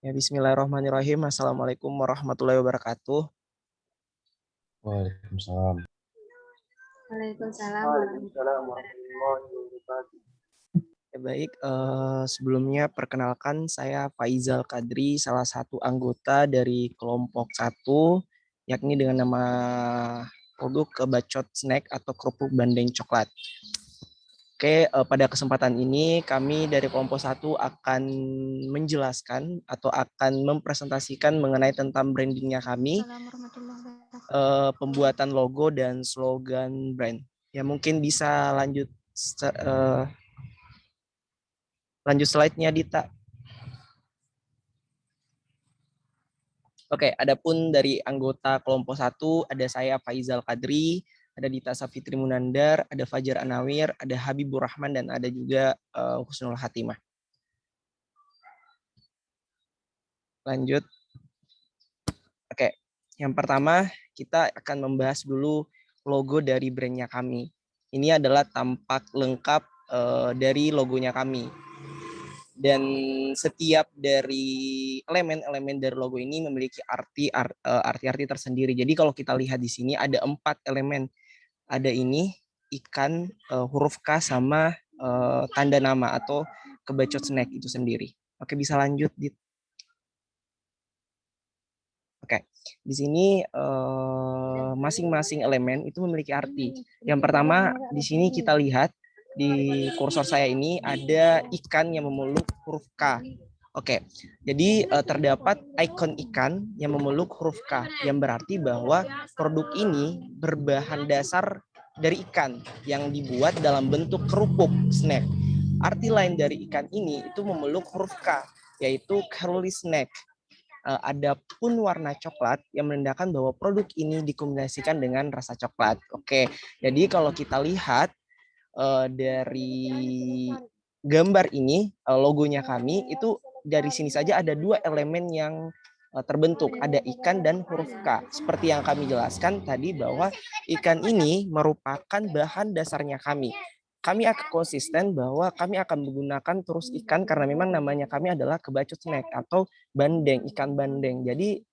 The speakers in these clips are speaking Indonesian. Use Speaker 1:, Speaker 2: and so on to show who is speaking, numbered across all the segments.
Speaker 1: Ya, bismillahirrahmanirrahim. Assalamualaikum warahmatullahi wabarakatuh.
Speaker 2: Waalaikumsalam.
Speaker 3: Waalaikumsalam warahmatullahi wabarakatuh.
Speaker 1: Ya, baik, sebelumnya perkenalkan saya Faizal Kadri, salah satu anggota dari kelompok 1, yakni dengan nama produk Bacot Snack atau kerupuk bandeng coklat. Oke, pada kesempatan ini kami dari kelompok 1 akan menjelaskan atau akan mempresentasikan mengenai tentang brandingnya kami, pembuatan logo dan slogan brand. Ya, mungkin bisa lanjut slide-nya, Dita. Oke, adapun dari anggota kelompok 1 ada saya Faizal Kadri, ada Dita Safitri Munandar, ada Fajar Anawir, ada Habibur Rahman, dan ada juga Husnul Hatimah. Lanjut. Oke, yang pertama kita akan membahas dulu logo dari brandnya kami. Ini adalah tampak lengkap dari logonya kami. Dan setiap dari elemen-elemen dari logo ini memiliki arti-arti tersendiri. Jadi kalau kita lihat di sini ada 4 elemen. Ada ini, ikan, huruf K, sama tanda nama atau kebacot snack itu sendiri. Oke, bisa lanjut, Dit. Oke, di sini masing-masing elemen itu memiliki arti. Yang pertama, di sini kita lihat di kursor saya ini ada ikan yang memeluk huruf K. Oke, jadi terdapat ikon ikan yang memeluk huruf K, yang berarti bahwa produk ini berbahan dasar dari ikan yang dibuat dalam bentuk kerupuk snack. Arti lain dari ikan ini itu memeluk huruf K, yaitu curly snack. Adapun warna coklat yang menandakan bahwa produk ini dikombinasikan dengan rasa coklat. Oke, jadi kalau kita lihat dari gambar ini, logonya kami itu dari sini saja ada 2 elemen yang terbentuk, ada ikan dan huruf K. Seperti yang kami jelaskan tadi bahwa ikan ini merupakan bahan dasarnya kami. Kami akan konsisten bahwa kami akan menggunakan terus ikan karena memang namanya kami adalah Kebacot Snack atau bandeng, ikan bandeng. Jadi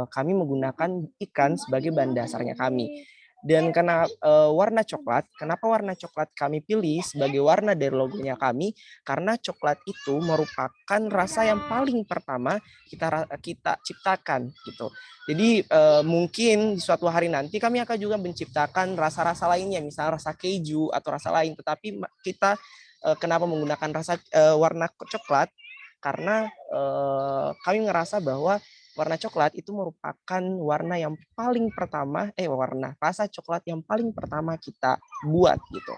Speaker 1: kami menggunakan ikan sebagai bahan dasarnya kami. Dan karena warna coklat, kenapa warna coklat kami pilih sebagai warna dari logonya kami? Karena coklat itu merupakan rasa yang paling pertama kita ciptakan gitu. Jadi mungkin di suatu hari nanti kami akan juga menciptakan rasa-rasa lainnya, misalnya rasa keju atau rasa lain. Tetapi kita kenapa menggunakan warna coklat? Karena kami ngerasa bahwa warna coklat itu merupakan warna yang paling pertama, warna rasa coklat yang paling pertama kita buat gitu.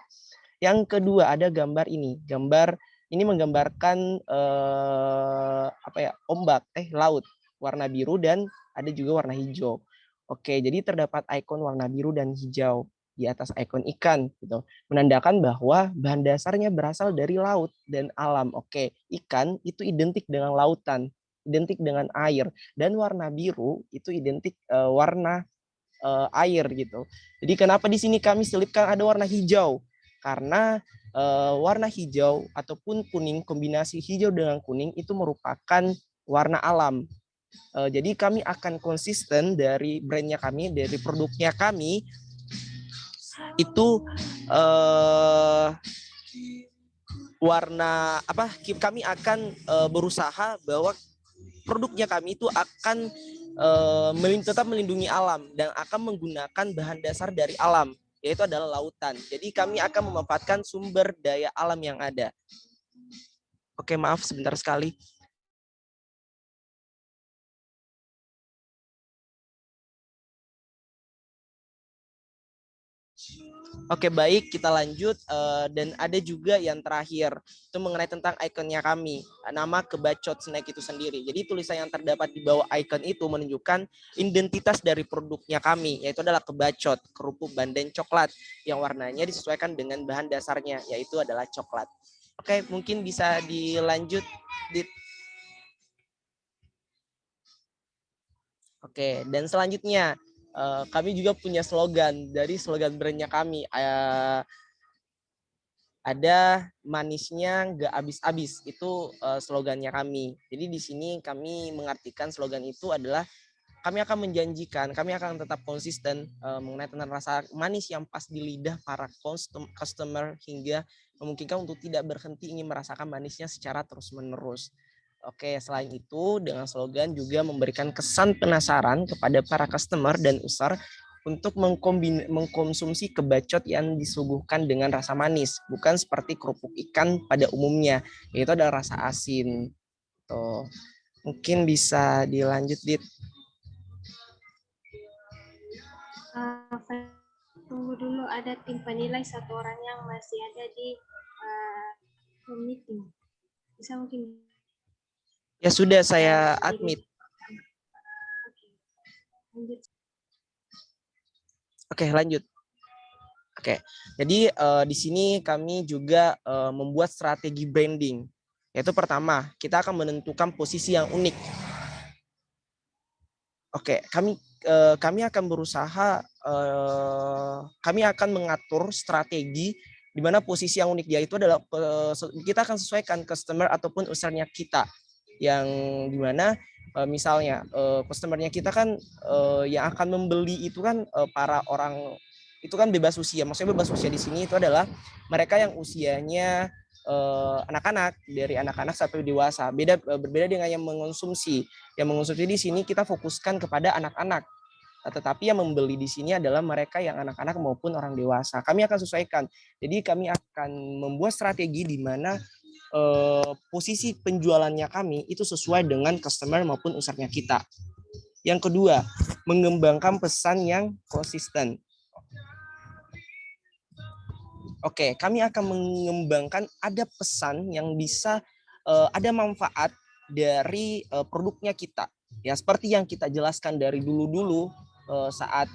Speaker 1: Yang kedua ada gambar ini. Gambar ini menggambarkan ombak, laut, warna biru dan ada juga warna hijau. Oke, jadi terdapat ikon warna biru dan hijau di atas ikon ikan gitu. Menandakan bahwa bahan dasarnya berasal dari laut dan alam. Oke, ikan itu identik dengan lautan, identik dengan air, dan warna biru itu identik warna air gitu. Jadi kenapa di sini kami selipkan ada warna hijau? Karena warna hijau ataupun kuning, kombinasi hijau dengan kuning itu merupakan warna alam. Jadi kami akan konsisten dari brandnya kami, dari produknya kami itu warna apa? Kami akan berusaha bahwa produknya kami itu akan tetap melindungi alam dan akan menggunakan bahan dasar dari alam, yaitu adalah lautan. Jadi kami akan memanfaatkan sumber daya alam yang ada. Oke, maaf sebentar sekali. Oke, baik, kita lanjut. Dan ada juga yang terakhir, itu mengenai tentang ikonnya kami, nama Kebacot Snack itu sendiri. Jadi tulisan yang terdapat di bawah ikon itu menunjukkan identitas dari produknya kami, yaitu adalah Kebacot, kerupuk bandeng coklat, yang warnanya disesuaikan dengan bahan dasarnya, yaitu adalah coklat. Oke, mungkin bisa dilanjut. Oke, dan selanjutnya kami juga punya slogan dari slogan brandnya kami. ada manisnya nggak habis-habis, itu slogannya kami. Jadi di sini kami mengartikan slogan itu adalah kami akan menjanjikan, kami akan tetap konsisten mengenai tentang rasa manis yang pas di lidah para customer hingga memungkinkan untuk tidak berhenti ingin merasakan manisnya secara terus-menerus. Oke, selain itu dengan slogan juga memberikan kesan penasaran kepada para customer dan user untuk mengkonsumsi kebacot yang disuguhkan dengan rasa manis, bukan seperti kerupuk ikan pada umumnya, yaitu adalah rasa asin. Tuh. Mungkin bisa dilanjut, Dit.
Speaker 2: Tunggu dulu, ada tim penilai satu orang yang masih ada di meeting. Bisa mungkin.
Speaker 1: Ya sudah, saya admit. Oke, lanjut. Oke, jadi di sini kami juga membuat strategi branding. Yaitu pertama, kita akan menentukan posisi yang unik. Oke, kami akan berusaha, kami akan mengatur strategi di mana posisi yang unik dia itu adalah kita akan sesuaikan customer ataupun usernya kita, yang dimana misalnya customernya kita kan yang akan membeli itu kan para orang itu kan bebas usia. Maksudnya bebas usia di sini itu adalah mereka yang usianya anak-anak, dari anak-anak sampai dewasa. Berbeda dengan yang mengonsumsi. Yang mengonsumsi di sini kita fokuskan kepada anak-anak. Tetapi yang membeli di sini adalah mereka yang anak-anak maupun orang dewasa. Kami akan sesuaikan. Jadi kami akan membuat strategi di mana posisi penjualannya kami itu sesuai dengan customer maupun usernya kita. Yang kedua, mengembangkan pesan yang konsisten. Oke, kami akan mengembangkan ada pesan yang bisa ada manfaat dari produknya kita. Ya, seperti yang kita jelaskan dari dulu-dulu saat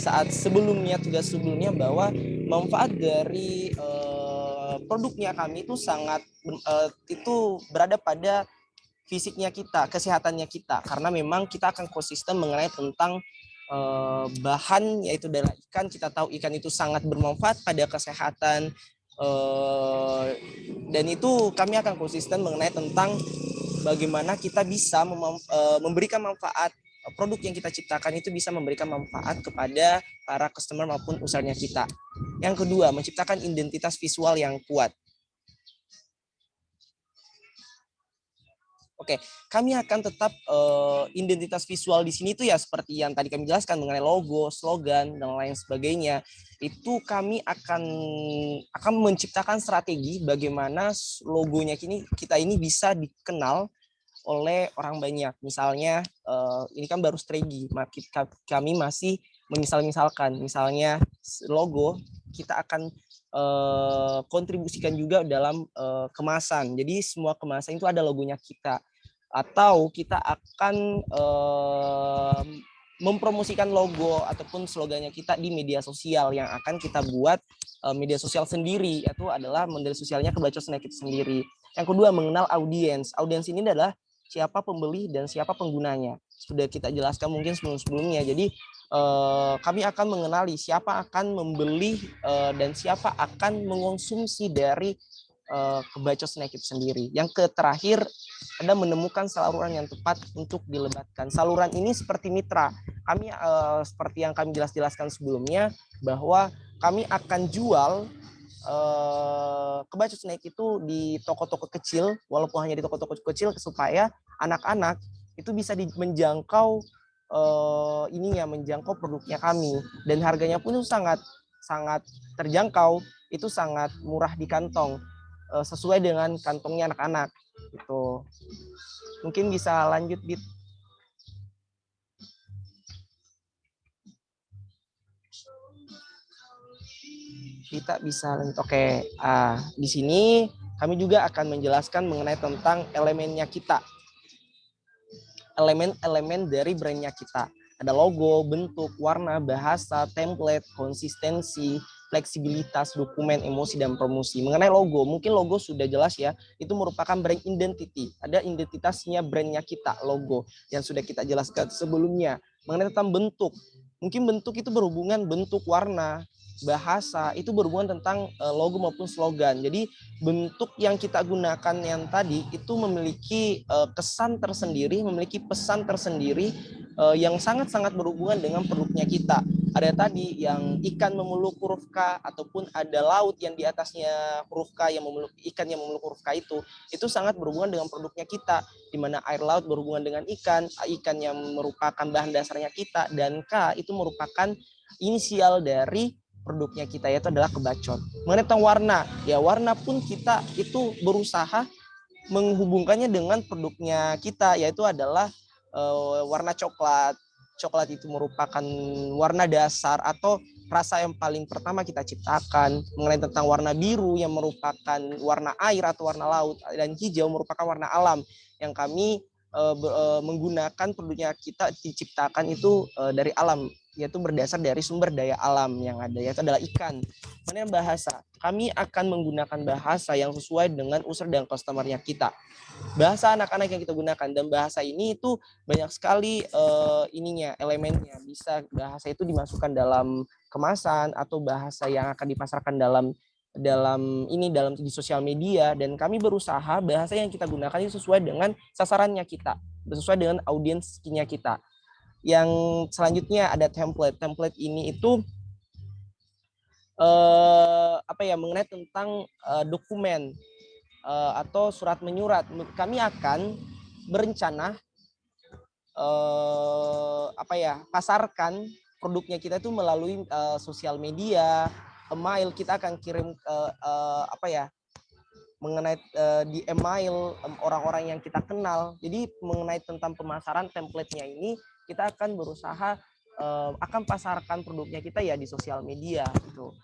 Speaker 1: saat sebelumnya, tugas sebelumnya, bahwa manfaat dari produknya kami itu sangat itu berada pada fisiknya kita, kesehatannya kita, karena memang kita akan konsisten mengenai tentang bahan, yaitu adalah ikan. Kita tahu ikan itu sangat bermanfaat pada kesehatan, dan itu kami akan konsisten mengenai tentang bagaimana kita bisa memberikan manfaat, produk yang kita ciptakan itu bisa memberikan manfaat kepada para customer maupun usernya kita. Yang kedua, menciptakan identitas visual yang kuat. Oke, kami akan tetap identitas visual di sini itu ya seperti yang tadi kami jelaskan mengenai logo, slogan, dan lain sebagainya. Itu kami akan menciptakan strategi bagaimana logonya kita ini bisa dikenal oleh orang banyak. Misalnya ini kan baru strategi, kami masih misalkan misalnya logo kita akan kontribusikan juga dalam kemasan. Jadi semua kemasan itu ada logonya kita. Atau kita akan mempromosikan logo ataupun slogannya kita di media sosial yang akan kita buat media sosial sendiri, yaitu adalah model sosialnya Kebacot Snack itu sendiri. Yang kedua, mengenal audiens. Audiens ini adalah siapa pembeli dan siapa penggunanya. Sudah kita jelaskan mungkin sebelum-sebelumnya. Jadi kami akan mengenali siapa akan membeli dan siapa akan mengonsumsi dari Kebacot Snack itu sendiri. Yang terakhir ada menemukan saluran yang tepat untuk dilebatkan. Saluran ini seperti mitra. Kami seperti yang kami jelaskan sebelumnya, bahwa kami akan jual Kebacot Snack itu di toko-toko kecil, walaupun hanya di toko-toko kecil, supaya anak-anak itu bisa menjangkau menjangkau produknya kami, dan harganya pun itu sangat terjangkau, itu sangat murah di kantong, sesuai dengan kantongnya anak-anak gitu. Mungkin bisa lanjut, Dit. Kita bisa lanjut. Oke, di sini kami juga akan menjelaskan mengenai tentang elemennya kita. Elemen-elemen dari brandnya kita. Ada logo, bentuk, warna, bahasa, template, konsistensi, fleksibilitas, dokumen, emosi, dan promosi. Mengenai logo, mungkin logo sudah jelas ya, itu merupakan brand identity. Ada identitasnya brandnya kita, logo, yang sudah kita jelaskan sebelumnya. Mengenai tentang bentuk, mungkin bentuk itu berhubungan bentuk, warna, bahasa itu berhubungan tentang logo maupun slogan. Jadi bentuk yang kita gunakan yang tadi itu memiliki kesan tersendiri, memiliki pesan tersendiri yang sangat-sangat berhubungan dengan produknya kita. Ada tadi yang ikan memeluk huruf K, ataupun ada laut yang di atasnya huruf K yang memeluk ikan yang memeluk huruf K, itu sangat berhubungan dengan produknya kita, di mana air laut berhubungan dengan ikan yang merupakan bahan dasarnya kita, dan K itu merupakan inisial dari produknya kita, yaitu adalah kebacon. Mengenai tentang warna, ya warna pun kita itu berusaha menghubungkannya dengan produknya kita, yaitu adalah warna coklat. Coklat itu merupakan warna dasar atau rasa yang paling pertama kita ciptakan. Mengenai tentang warna biru yang merupakan warna air atau warna laut, dan hijau merupakan warna alam yang kami menggunakan produknya kita diciptakan itu dari alam, yaitu berdasar dari sumber daya alam yang ada, yaitu adalah ikan. Mengenai bahasa, kami akan menggunakan bahasa yang sesuai dengan user dan customer-nya kita. Bahasa anak-anak yang kita gunakan, dan bahasa ini itu banyak sekali elemennya. Bisa bahasa itu dimasukkan dalam kemasan, atau bahasa yang akan dipasarkan dalam di sosial media, dan kami berusaha bahasa yang kita gunakan itu sesuai dengan sasarannya kita, sesuai dengan audiensnya kita. Yang selanjutnya ada template. Template ini itu mengenai tentang dokumen atau surat menyurat. Kami akan berencana pasarkan produknya kita itu melalui sosial media, email. Kita akan kirim mengenai di email orang-orang yang kita kenal. Jadi mengenai tentang pemasaran template-nya ini, kita akan berusaha akan pasarkan produknya kita ya di sosial media gitu.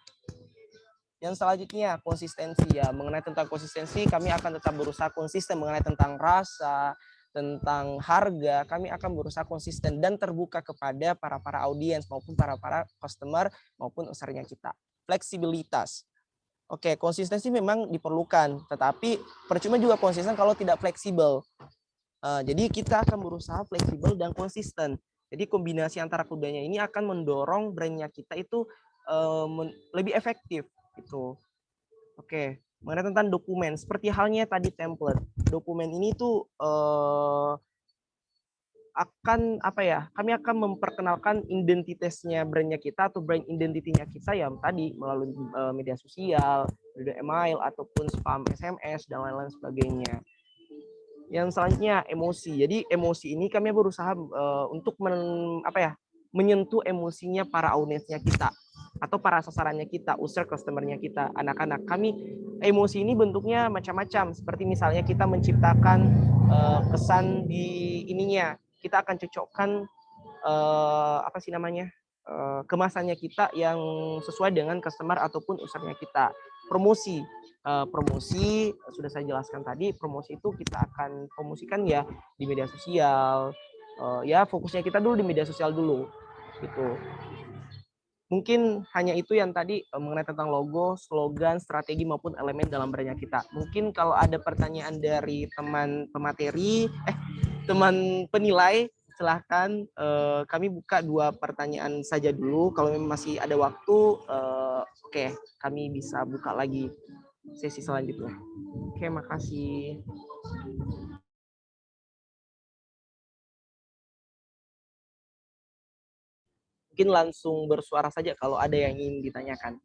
Speaker 1: Yang selanjutnya konsistensi, ya. Mengenai tentang konsistensi, kami akan tetap berusaha konsisten mengenai tentang rasa, tentang harga. Kami akan berusaha konsisten dan terbuka kepada para audiens maupun para customer maupun usernya kita. Fleksibilitas. Oke, konsistensi memang diperlukan, tetapi percuma juga konsisten kalau tidak fleksibel. Jadi kita akan berusaha fleksibel dan konsisten. Jadi kombinasi antara keduanya ini akan mendorong brandnya kita itu lebih efektif gitu. Oke, mengenai tentang dokumen, seperti halnya tadi template. Dokumen ini tuh kami akan memperkenalkan identitasnya brandnya kita, atau brand identitinya kita yang tadi melalui media sosial, email, ataupun spam SMS dan lain-lain sebagainya. Yang selanjutnya emosi. Jadi emosi ini kami berusaha untuk menyentuh emosinya para audiensnya kita, atau para sasarannya kita, user customernya kita, anak-anak. Kami emosi ini bentuknya macam-macam, seperti misalnya kita menciptakan kesan di ininya, kita akan cocokkan kemasannya kita yang sesuai dengan customer ataupun usernya kita. Promosi sudah saya jelaskan tadi. Promosi itu kita akan promosikan ya di media sosial, ya fokusnya kita dulu di media sosial dulu gitu. Mungkin hanya itu yang tadi mengenai tentang logo, slogan, strategi maupun elemen dalam brandnya kita. Mungkin kalau ada pertanyaan dari teman pemateri, teman penilai, silahkan. Kami buka 2 pertanyaan saja dulu. Kalau memang masih ada waktu, oke, kami bisa buka lagi sesi selanjutnya. Oke, makasih. Mungkin langsung bersuara saja kalau ada yang ingin ditanyakan.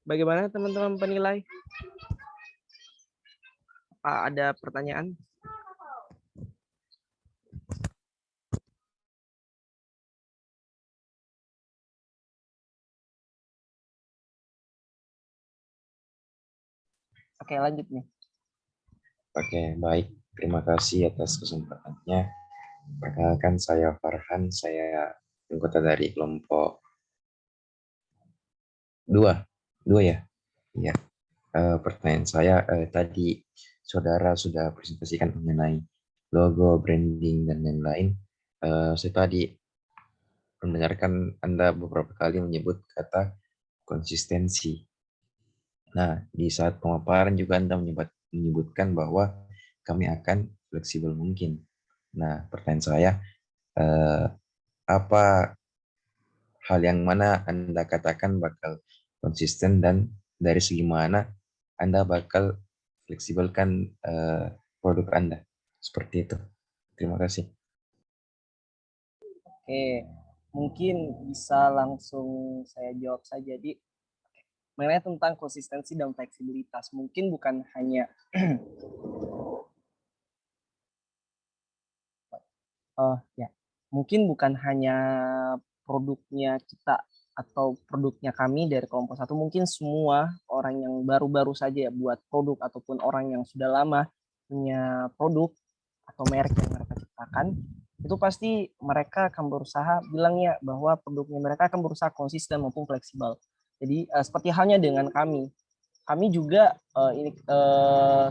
Speaker 1: Bagaimana teman-teman penilai? Apa ada pertanyaan? Oke, lanjut nih.
Speaker 4: Oke, baik. Terima kasih atas kesempatannya. Perkenalkan, saya Farhan. Saya anggota dari kelompok Dua, dua ya. Iya. Pertanyaan saya tadi saudara sudah presentasikan mengenai logo, branding dan lain-lain. Saya tadi mendengarkan Anda beberapa kali menyebut kata konsistensi. Nah, di saat pemaparan juga Anda menyebutkan bahwa kami akan fleksibel mungkin. Nah, pertanyaan saya, eh, apa hal yang mana Anda katakan bakal konsisten dan dari segi mana Anda bakal fleksibelkan produk Anda? Seperti itu. Terima kasih.
Speaker 1: Oke, mungkin bisa langsung saya jawab saja. Jadi mengenai tentang konsistensi dan fleksibilitas, mungkin bukan hanya ya, mungkin bukan hanya produknya kita atau produknya kami dari kelompok satu, mungkin semua orang yang baru-baru saja buat produk ataupun orang yang sudah lama punya produk atau merek yang mereka ciptakan, itu pasti mereka akan berusaha bilangnya bahwa produknya mereka akan berusaha konsisten maupun fleksibel. Jadi seperti halnya dengan kami juga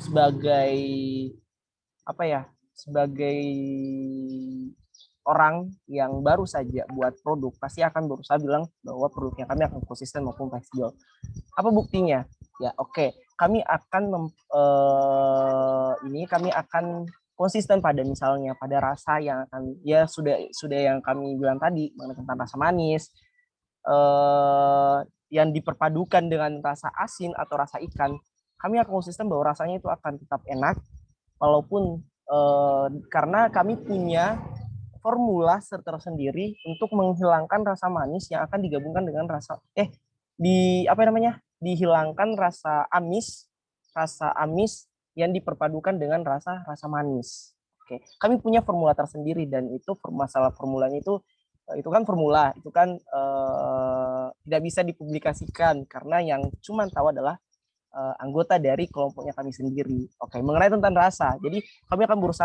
Speaker 1: sebagai apa ya, sebagai orang yang baru saja buat produk pasti akan berusaha bilang bahwa produknya kami akan konsisten maupun fleksibel. Apa buktinya? Ya oke, kami akan kami akan konsisten pada misalnya pada rasa yang akan ya sudah yang kami bilang tadi mengenai tentang rasa manis, yang diperpadukan dengan rasa asin atau rasa ikan. Kami akan konsisten bahwa rasanya itu akan tetap enak walaupun karena kami punya formula tersendiri untuk menghilangkan rasa manis yang akan digabungkan dengan dihilangkan rasa amis yang diperpadukan dengan rasa manis. Oke, kami punya formula tersendiri dan itu masalah formulanya itu kan formula itu kan tidak bisa dipublikasikan karena yang cuma tahu adalah anggota dari kelompoknya kami sendiri. Oke, mengenai tentang rasa. Jadi kami akan berusaha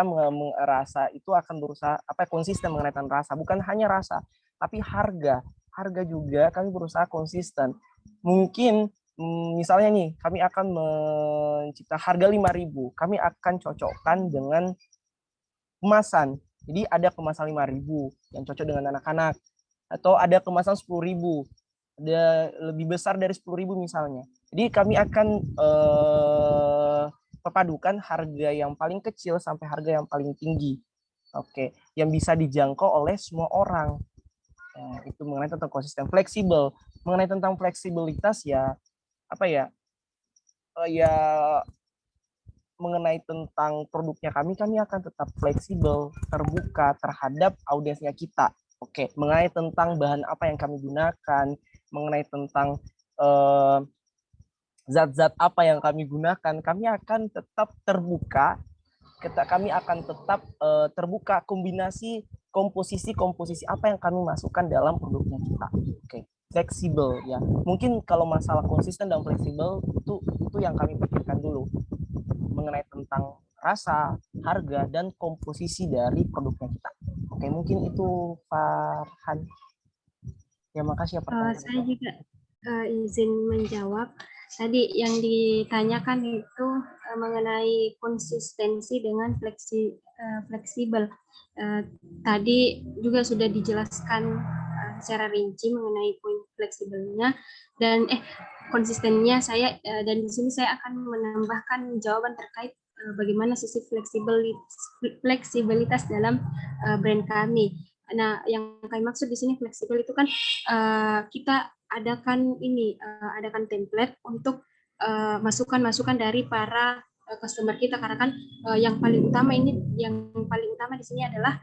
Speaker 1: rasa itu akan berusaha konsisten mengenai tentang rasa, bukan hanya rasa, tapi harga. Harga juga kami berusaha konsisten. Mungkin misalnya nih, kami akan mencipta harga 5.000, kami akan cocokkan dengan kemasan. Jadi ada kemasan 5.000 yang cocok dengan anak-anak, atau ada kemasan 10.000, ada lebih besar dari 10.000 misalnya. Jadi kami akan perpadukan harga yang paling kecil sampai harga yang paling tinggi. Oke, yang bisa dijangkau oleh semua orang. Itu mengenai tentang konsisten, fleksibel. Mengenai tentang fleksibilitas ya ya mengenai tentang produknya kami akan tetap fleksibel, terbuka terhadap audiensnya kita. Oke, mengenai tentang bahan apa yang kami gunakan, mengenai tentang zat-zat apa yang kami gunakan, kami akan tetap terbuka. Kami akan tetap terbuka kombinasi komposisi apa yang kami masukkan dalam produknya kita. Oke, fleksibel ya. Mungkin kalau masalah konsisten dan fleksibel itu yang kami pikirkan dulu mengenai tentang rasa, harga, dan komposisi dari produknya kita. Oke, mungkin itu Farhan. Ya, makasih ya pertanyaan.
Speaker 2: Saya juga izin menjawab. Tadi yang ditanyakan itu mengenai konsistensi dengan fleksibel. Tadi juga sudah dijelaskan secara rinci mengenai poin fleksibelnya dan konsistennya saya dan di sini saya akan menambahkan jawaban terkait bagaimana sisi fleksibilitas dalam brand kami. Nah, yang kami maksud di sini fleksibel itu kan kita adakan template untuk masukan-masukan dari para customer kita karena kan yang paling utama di sini adalah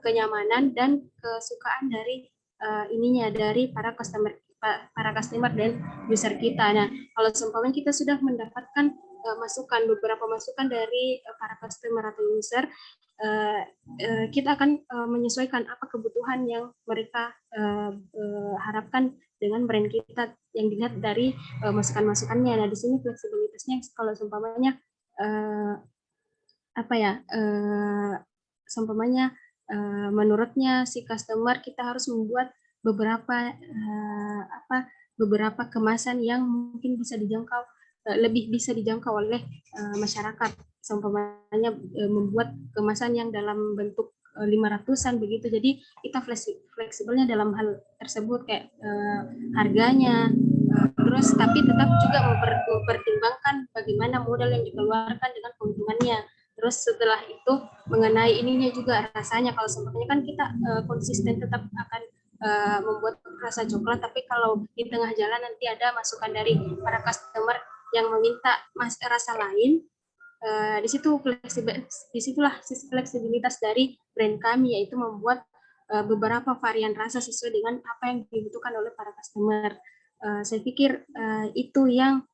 Speaker 2: kenyamanan dan kesukaan dari dari para customer dan user kita. Nah, kalau seumpamanya kita sudah mendapatkan beberapa masukan dari para customer atau user, kita akan menyesuaikan apa kebutuhan yang mereka harapkan dengan brand kita yang dilihat dari masukan-masukannya. Nah, di sini fleksibilitasnya kalau seumpamanya seumpamanya menurutnya si customer kita harus membuat beberapa beberapa kemasan yang mungkin bisa dijangkau, lebih bisa dijangkau oleh masyarakat. Seumpamanya membuat kemasan yang dalam bentuk 500-an begitu. Jadi kita fleksibelnya dalam hal tersebut, kayak harganya, terus tapi tetap juga mempertimbangkan bagaimana modal yang dikeluarkan dengan keuntungannya. Terus setelah itu mengenai ininya juga rasanya, kalau seumpamanya kan kita konsisten tetap akan membuat rasa coklat, tapi kalau di tengah jalan nanti ada masukan dari para customer yang meminta rasa lain, disitulah sisi fleksibilitas dari brand kami, yaitu membuat beberapa varian rasa sesuai dengan apa yang dibutuhkan oleh para customer. Saya pikir itu yang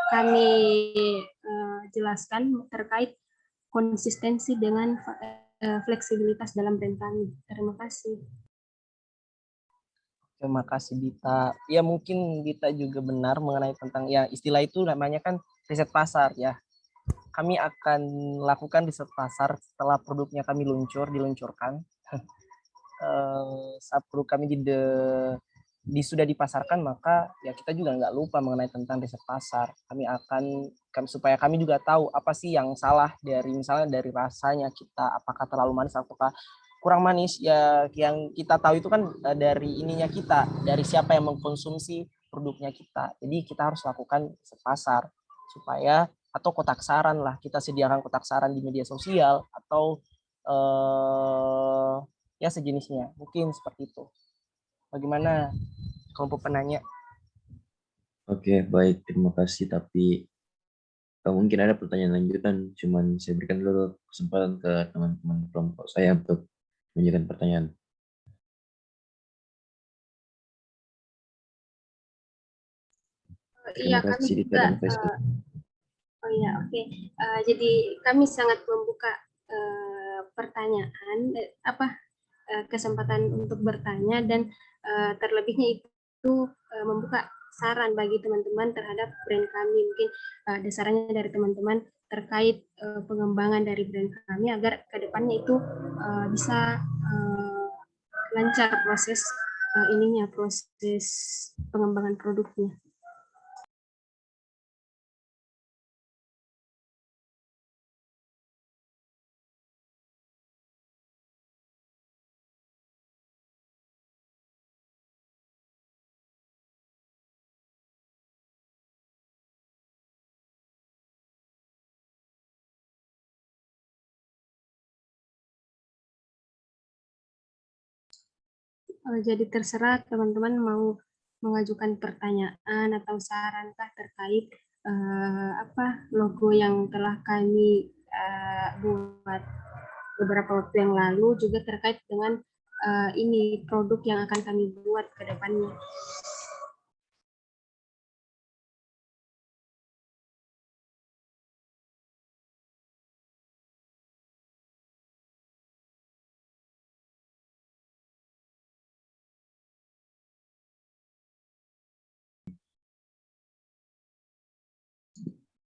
Speaker 2: kami jelaskan terkait konsistensi dengan fleksibilitas dalam brand kami. Terima kasih.
Speaker 1: Terima kasih Dita. Ya mungkin Dita juga benar mengenai tentang ya istilah itu namanya kan riset pasar ya. Kami akan lakukan riset pasar setelah produknya kami diluncurkan. Saat produk kami sudah dipasarkan, maka ya kita juga nggak lupa mengenai tentang riset pasar. Supaya kami juga tahu apa sih yang salah dari misalnya dari rasanya kita, apakah terlalu manis, apakah kurang manis. Ya yang kita tahu itu kan dari ininya kita, dari siapa yang mengkonsumsi produknya kita. Jadi kita harus lakukan riset pasar supaya, atau kotak saran lah, kita sediakan kotak saran di media sosial atau ya sejenisnya, mungkin seperti itu. Bagaimana kelompok penanya?
Speaker 4: Oke, baik, terima kasih. Tapi mungkin ada pertanyaan lanjutan, cuman saya berikan dulu kesempatan ke teman-teman kelompok saya untuk menunjukkan pertanyaan.
Speaker 2: Iya,
Speaker 4: Terima
Speaker 2: kami
Speaker 4: kasih Dita
Speaker 2: juga.
Speaker 4: dan Faisal.
Speaker 2: Oh iya, oke. Jadi kami sangat membuka pertanyaan, kesempatan untuk bertanya, dan terlebihnya itu membuka saran bagi teman-teman terhadap brand kami. Mungkin ada sarannya dari teman-teman terkait pengembangan dari brand kami agar kedepannya itu bisa lancar proses proses pengembangan produknya. Jadi terserah teman-teman mau mengajukan pertanyaan atau sarankah terkait logo yang telah kami buat beberapa waktu yang lalu, juga terkait dengan ini produk yang akan kami buat ke depannya.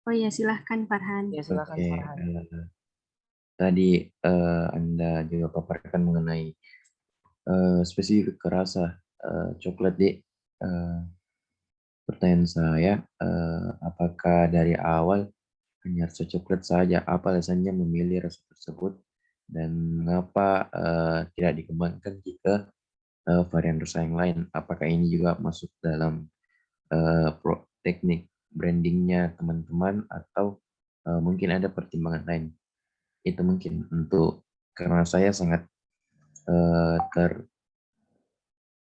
Speaker 2: Oh ya, silahkan Farhan.
Speaker 1: Ya silakan
Speaker 4: Oke,
Speaker 1: Farhan.
Speaker 4: tadi Anda juga paparkan mengenai spesifik rasa coklat di pertanyaan saya, apakah dari awal hanya rasa coklat saja, apa alasannya memilih rasa tersebut, dan mengapa tidak dikembangkan jika varian rasa yang lain? Apakah ini juga masuk dalam teknik brandingnya teman-teman, atau mungkin ada pertimbangan lain? Itu mungkin karena saya sangat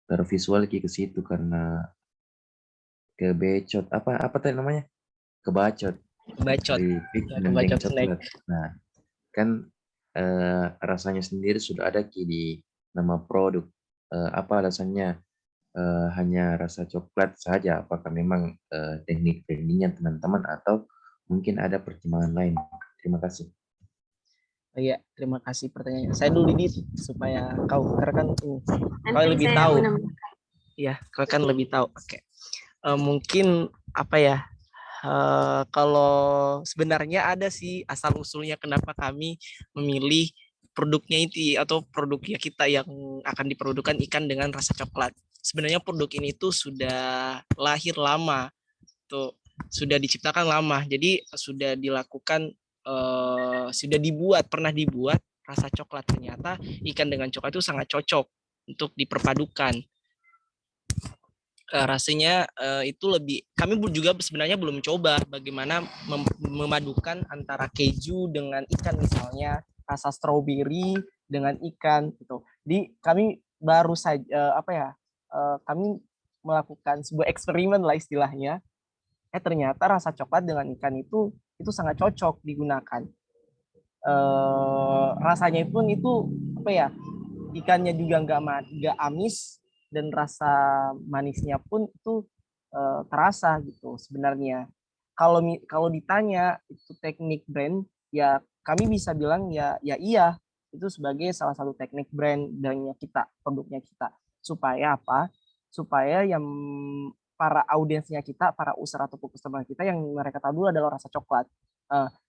Speaker 4: tervisual ke situ karena apa tadi namanya, kebacot
Speaker 1: Bacot.
Speaker 4: dari
Speaker 1: Ya,
Speaker 4: dan
Speaker 1: kebacot snack.
Speaker 4: coklat. Nah, kan rasanya sendiri sudah ada di nama produk. Apa alasannya hanya rasa coklat saja? Apakah memang teknik brandingnya teman-teman, atau mungkin ada pertimbangan lain? Terima kasih.
Speaker 1: Iya, terima kasih pertanyaannya. Saya dulu Didit supaya kau kan kau
Speaker 2: Nanti
Speaker 1: lebih
Speaker 2: saya
Speaker 1: tahu.
Speaker 2: menambahkan.
Speaker 1: Iya, kau kan lebih tahu. Oke. Mungkin apa ya? Kalau sebenarnya ada sih asal usulnya kenapa kami memilih produknya itu atau produknya kita yang akan diproduksikan ikan dengan rasa coklat. Sebenarnya produk ini tuh sudah lahir lama, tuh sudah diciptakan lama. Jadi sudah dilakukan, pernah dibuat rasa coklat. Ternyata ikan dengan coklat itu sangat cocok untuk diperpadukan. Rasanya itu lebih, kami juga sebenarnya belum coba bagaimana memadukan antara keju dengan ikan, misalnya rasa stroberi dengan ikan gitu. Di kami baru saja kami melakukan sebuah eksperimen lah istilahnya. Ternyata rasa coklat dengan ikan itu sangat cocok digunakan. Rasanya pun itu ikannya juga nggak amis, dan rasa manisnya pun itu terasa gitu sebenarnya. Kalau ditanya itu teknik brand, ya kami bisa bilang ya iya, itu sebagai salah satu teknik brand dari kita, produknya kita. Supaya apa? Supaya yang para audiensnya kita, para user atau customer kita, yang mereka tahu dulu adalah rasa coklat.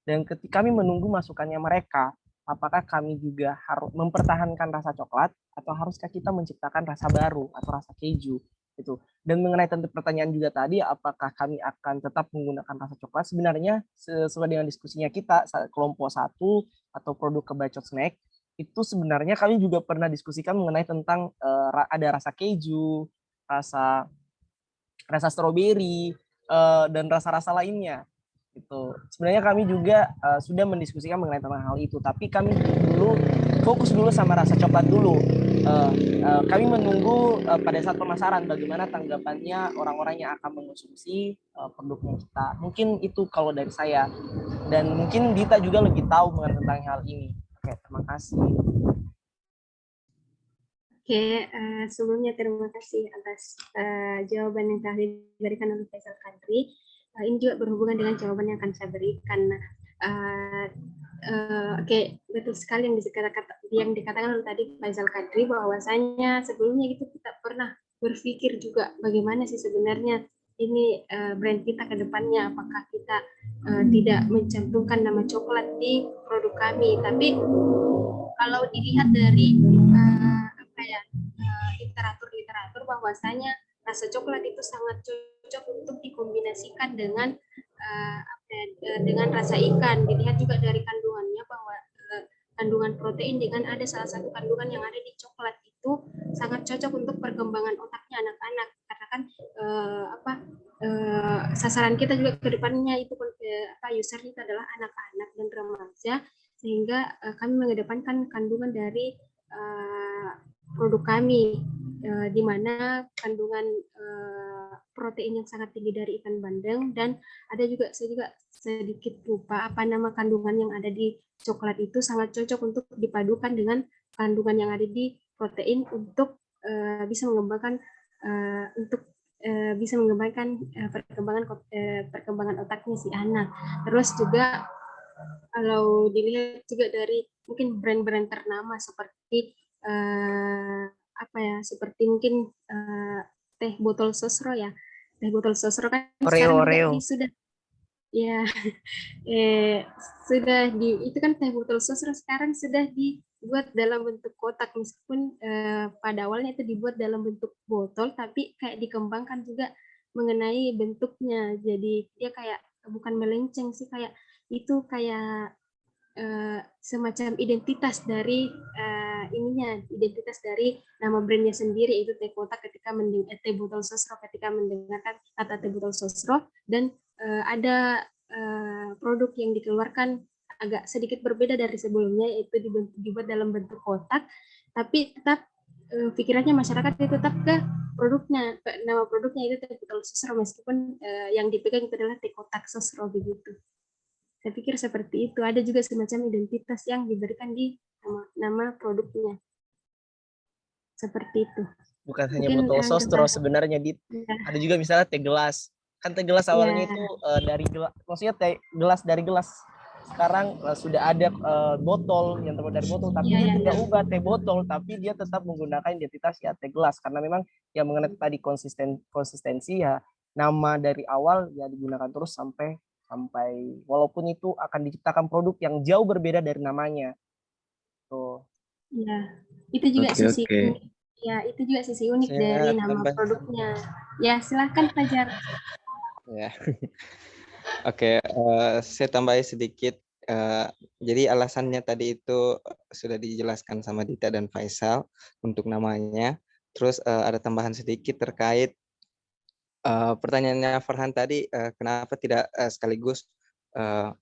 Speaker 1: Dan ketika kami menunggu masukannya mereka, apakah kami juga harus mempertahankan rasa coklat atau haruskah kita menciptakan rasa baru atau rasa keju itu. Dan mengenai tentu pertanyaan juga tadi, apakah kami akan tetap menggunakan rasa coklat, sebenarnya sesuai dengan diskusinya kita kelompok 1 atau produk kebacot snack itu, sebenarnya kami juga pernah diskusikan mengenai tentang ada rasa keju, rasa stroberi, dan rasa-rasa lainnya. Itu sebenarnya kami juga sudah mendiskusikan mengenai tentang hal itu, tapi kami fokus dulu sama rasa coklat dulu. Kami menunggu pada saat pemasaran bagaimana tanggapannya orang-orang yang akan mengonsumsi produknya kita. Mungkin itu kalau dari saya, dan mungkin Dita juga lebih tahu mengenai tentang hal ini. Oke, terima kasih.
Speaker 2: Oke, sebelumnya terima kasih atas jawaban yang telah diberikan oleh Faisal Kadri. Ini juga berhubungan dengan jawaban yang akan saya berikan. Oke, betul sekali yang dikatakan oleh tadi Faisal Kadri, bahwasanya sebelumnya itu kita pernah berpikir juga bagaimana sih sebenarnya ini brand kita ke depannya, apakah kita tidak mencantumkan nama coklat di produk kami. Tapi kalau dilihat dari literatur bahwasanya rasa coklat itu sangat cocok untuk dikombinasikan dengan rasa ikan. Dilihat juga dari kandungannya bahwa kandungan protein dengan ada salah satu kandungan yang ada di coklat itu sangat cocok untuk perkembangan otaknya anak-anak, karena kan sasaran kita juga ke depannya itu user itu adalah anak-anak dan remaja, sehingga kami mengedepankan kandungan dari produk kami, di mana kandungan protein yang sangat tinggi dari ikan bandeng, dan ada juga saya juga sedikit lupa apa nama kandungan yang ada di coklat itu sangat cocok untuk dipadukan dengan kandungan yang ada di protein untuk bisa mengembangkan perkembangan otaknya si anak. Terus juga kalau dilihat juga dari mungkin brand-brand ternama seperti seperti mungkin teh botol sosro ya. Teh botol sosro kan sekarang sudah ya itu kan teh botol sosro sekarang sudah dibuat dalam bentuk kotak, meskipun pada awalnya itu dibuat dalam bentuk botol, tapi kayak dikembangkan juga mengenai bentuknya. Jadi dia kayak bukan melenceng sih, kayak itu kayak semacam identitas dari identitas dari nama brandnya sendiri, itu teh kotak teh botol sosro ketika mendengarkan kata teh botol sosro. Dan ada produk yang dikeluarkan agak sedikit berbeda dari sebelumnya, yaitu dibuat dalam bentuk kotak, tapi tetap pikirannya masyarakat itu tetap ke produknya, nama produknya itu teh botol sosro, meskipun yang dipegang itu adalah teh kotak sosro begitu. Saya pikir seperti itu. Ada juga semacam identitas yang diberikan di nama produknya. Seperti itu.
Speaker 1: Bukan hanya botol sosro sebenarnya, ada juga misalnya teh gelas. Kan teh gelas awalnya itu dari gelas, maksudnya teh gelas dari gelas. Sekarang sudah ada botol yang terbuat dari botol, tapi dia tidak ubah teh botol, tapi dia tetap menggunakan identitas ya teh gelas, karena memang yang mengenai tadi konsistensi ya, nama dari awal ya digunakan terus sampai walaupun itu akan diciptakan produk yang jauh berbeda dari namanya. Tuh.
Speaker 2: Ya, itu juga
Speaker 5: Oke,
Speaker 2: sisi
Speaker 5: oke.
Speaker 2: unik. Ya, itu juga sisi unik dari
Speaker 1: Saya
Speaker 2: nama
Speaker 1: tambah
Speaker 2: produknya. Ya, silahkan Fajar.
Speaker 1: ya. Oke, saya tambahin sedikit. eh, jadi alasannya tadi itu sudah dijelaskan sama Dita dan Faisal untuk namanya. Terus ada tambahan sedikit terkait pertanyaannya Farhan tadi, kenapa tidak sekaligus eh,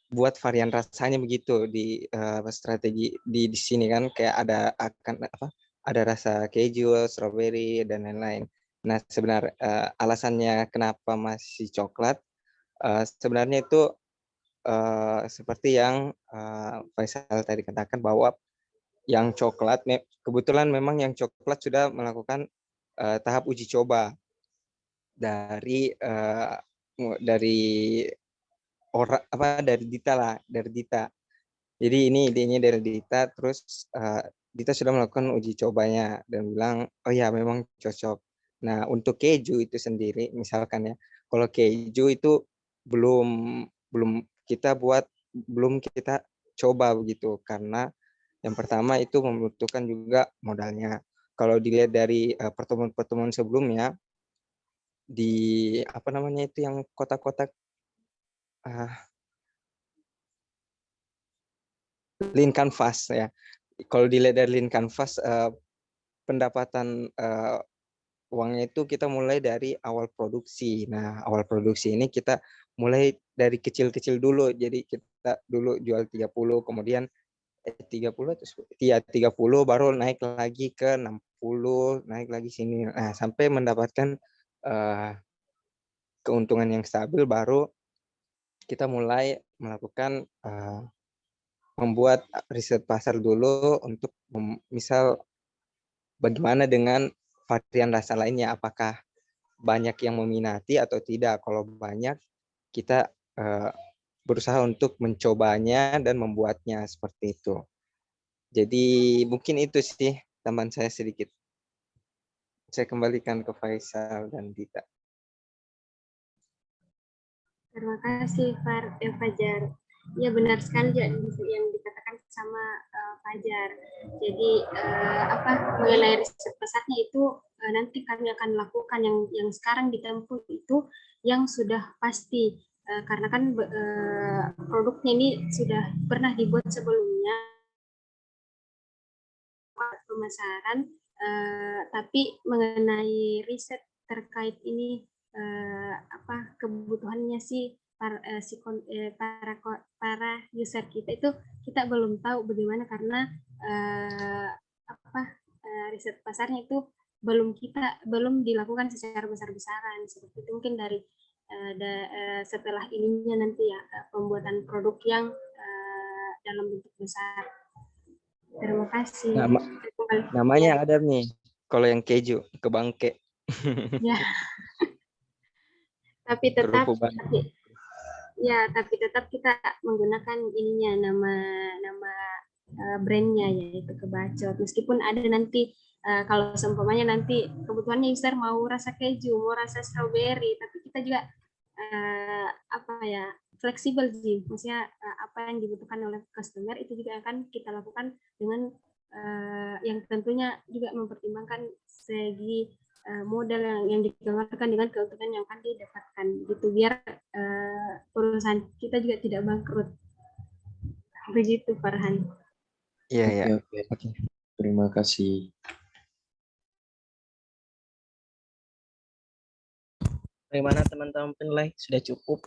Speaker 1: buat varian rasanya begitu di strategi di sini kan kayak ada akan apa? Ada rasa keju, strawberry dan lain-lain. Nah, sebenarnya alasannya kenapa masih coklat sebenarnya itu seperti yang Faisal tadi katakan bahwa yang coklat kebetulan memang yang coklat sudah melakukan tahap uji coba dari dari orang apa dari Dita lah dari Dita. Jadi ini idenya dari Dita, terus Dita sudah melakukan uji cobanya dan bilang, oh ya memang cocok. Nah untuk keju itu sendiri, misalkan ya, kalau keju itu belum belum kita buat belum kita coba begitu karena yang pertama itu membutuhkan juga modalnya. Kalau dilihat dari pertemuan-pertemuan sebelumnya di apa namanya itu yang kotak-kotak uh, Lean Canvas ya. Kalau dilihat dari Lean Canvas pendapatan uangnya itu kita mulai dari awal produksi. Nah, awal produksi ini kita mulai dari kecil-kecil dulu. Jadi kita dulu jual 30, kemudian 30 atau ya 30 baru naik lagi ke 60, naik lagi sini. Nah, sampai mendapatkan keuntungan yang stabil baru kita mulai melakukan membuat riset pasar dulu untuk misal bagaimana dengan varian rasa lainnya, apakah banyak yang meminati atau tidak. Kalau banyak, kita berusaha untuk mencobanya dan membuatnya seperti itu. Jadi mungkin itu sih tambahan saya sedikit. Saya kembalikan ke Faisal dan Dita.
Speaker 2: Terima kasih Fajar. Ya benar sekali juga yang dikatakan sama Fajar. Jadi mengenai riset pasarnya itu nanti kami akan lakukan yang sekarang ditempuh itu yang sudah pasti karena kan produknya ini sudah pernah dibuat sebelumnya pemasaran, tapi mengenai riset terkait ini kebutuhannya sih para user kita itu kita belum tahu bagaimana karena riset pasarnya itu belum dilakukan secara besar-besaran seperti itu mungkin dari setelah ininya nanti ya pembuatan produk yang dalam bentuk besar. Terima kasih.
Speaker 1: Namanya ada nih, kalau yang keju, kebangke.
Speaker 2: Ya, tapi tetap kita menggunakan ininya nama brandnya yaitu Kebacot. Meskipun ada nanti kalau seumpamanya nanti kebutuhannya user mau rasa keju, mau rasa strawberry, tapi kita juga fleksibel sih. Maksudnya apa yang dibutuhkan oleh customer itu juga akan kita lakukan dengan yang tentunya juga mempertimbangkan segi modal yang dikeluarkan dengan keuntungan yang akan didapatkan gitu biar perusahaan kita juga tidak bangkrut. Begitu Farhan.
Speaker 1: Iya, ya.
Speaker 5: Oke. Terima kasih.
Speaker 1: Bagaimana teman-teman penilai? Sudah cukup?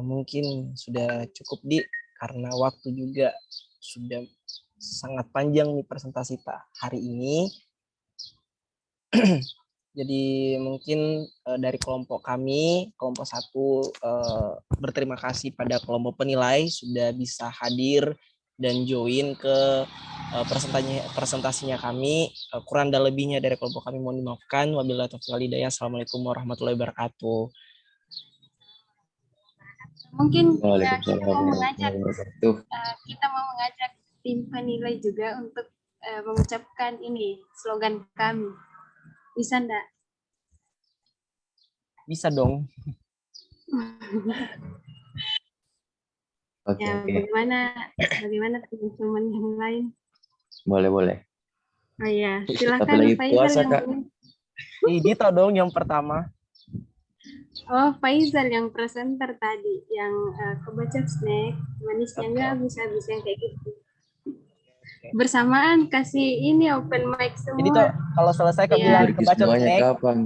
Speaker 1: Mungkin sudah cukup karena waktu juga sudah sangat panjang nih presentasi hari ini. Jadi mungkin dari kelompok kami, kelompok 1 berterima kasih pada kelompok penilai sudah bisa hadir dan join ke presentasinya kami. Kurang dan lebihnya dari kelompok kami mohon dimaafkan. Wabillahi taufiq wal hidayah. Assalamualaikum warahmatullahi wabarakatuh.
Speaker 2: Mungkin kita mau mengajak tim penilai juga untuk mengucapkan ini slogan kami. Bisa enggak?
Speaker 1: Bisa dong.
Speaker 5: Oke,
Speaker 2: Ya,
Speaker 5: oke.
Speaker 2: bagaimana teman-teman yang lain?
Speaker 5: Boleh.
Speaker 2: Oh iya,
Speaker 5: Tapi
Speaker 2: silakan
Speaker 5: lagi
Speaker 2: Faizal
Speaker 5: puasa,
Speaker 2: yang
Speaker 5: Kak.
Speaker 1: Dito dong yang pertama.
Speaker 2: Oh, Faizal yang presenter tadi, yang kebaca snack, manisnya
Speaker 1: Oke,
Speaker 2: nggak
Speaker 1: oke.
Speaker 2: habis-habis yang kayak gitu. Bersamaan kasih ini open mic
Speaker 1: Jadi tuh
Speaker 2: semua.
Speaker 1: kalau selesai kau
Speaker 2: Iya.
Speaker 1: bilang
Speaker 5: Berarti
Speaker 1: kebacot
Speaker 5: semuanya
Speaker 1: snack.
Speaker 5: kapan?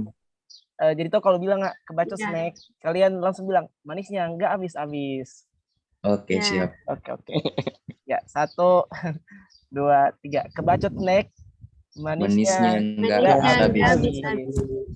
Speaker 1: Jadi tuh kalau bilang nggak kebacot
Speaker 2: Iya.
Speaker 1: snack, kalian langsung bilang manisnya nggak habis-habis.
Speaker 5: Oke,
Speaker 2: Ya.
Speaker 5: siap.
Speaker 1: Oke. Ya, 1, 2, 3. Kebacot snack,
Speaker 5: Manisnya
Speaker 1: manisnya
Speaker 5: enggak
Speaker 2: Manisnya nggak
Speaker 5: habis-habis.
Speaker 1: habis-habis.
Speaker 2: habis-habis.